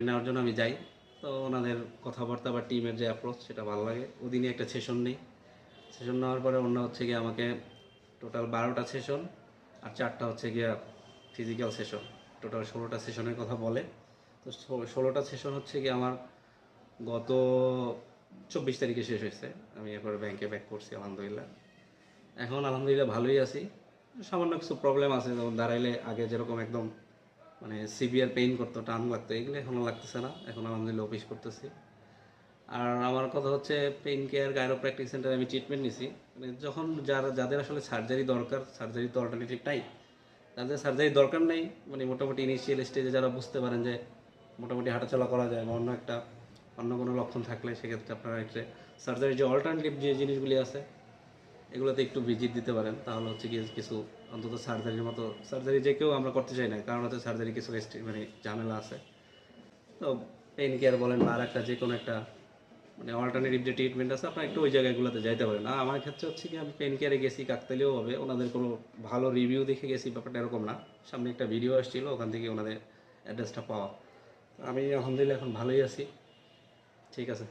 নেওয়ার জন্য আমি যাই। তো ওনাদের কথাবার্তা বা টিমের যে অ্যাপ্রোচ সেটা ভালো লাগে। ওদিনই একটা সেশন নেই। সেশন নেওয়ার পরে অন্য হচ্ছে গিয়ে আমাকে টোটাল 12টা সেশন আর 4টা হচ্ছে গিয়া ফিজিক্যাল সেশন, টোটাল 16টা সেশনের কথা বলে। তো 16টা সেশন হচ্ছে গিয়ে আমার গত 24 তারিখে শেষ হয়েছে। আমি এরপরে ব্যাংকে ব্যাক করছি আলহামদুলিল্লাহ। এখন আলহামদুলিল্লাহ ভালোই আছি। সামান্য কিছু প্রবলেম আছে, যেমন দাঁড়াইলে আগে যেরকম একদম মানে সিভিয়ার পেইন করতো, টান লাগতো, এগুলো এখনও লাগতেছে না। এখন আলহামদুলিল্লাহ অফিস করতেছি। আর আমার কথা হচ্ছে পেইন কেয়ার গাইরোপ্র্যাকটিক সেন্টারে আমি ট্রিটমেন্ট নিছি। মানে যখন যাদের আসলে সার্জারি দরকার, সার্জারি তো অল্টারনেটিভ নাই, যাদের সার্জারি দরকার নেই, মানে মোটামুটি ইনিশিয়াল স্টেজে যারা বুঝতে পারেন যে মোটামুটি হাঁটাচলা করা যায় বা অন্য কোনো লক্ষণ থাকলে সেক্ষেত্রে আপনারা একটা সার্জারির যে অল্টারনেটিভ যে জিনিসগুলি আছে এগুলোতে একটু ভিজিট দিতে পারেন। তাহলে হচ্ছে কি কিছু অন্তত সার্জারির মতো, সার্জারি যে কেউ আমরা করতে চাই না, কারণ হচ্ছে সার্জারি কিছু মানে ঝামেলা আছে। তো পেইন কেয়ার বলেন বা আর একটা যে কোনো একটা মানে অল্টারনেটিভ যে ট্রিটমেন্ট আছে আপনার একটু ওই জায়গাগুলোতে যাইতে পারেন। আর আমার ক্ষেত্রে হচ্ছে কি আমি পেন কেয়ারে গেছি কাকতালীয় হবে, ওনাদের কোনো ভালো রিভিউ দেখে গেছি ব্যাপারটা এরকম না। সামনে একটা ভিডিও আসছিল, ওখান থেকে ওনাদের অ্যাড্রেসটা পাওয়া। আমি আলহামদুলিল্লাহ এখন ভালোই আছি। ঠিক আছে।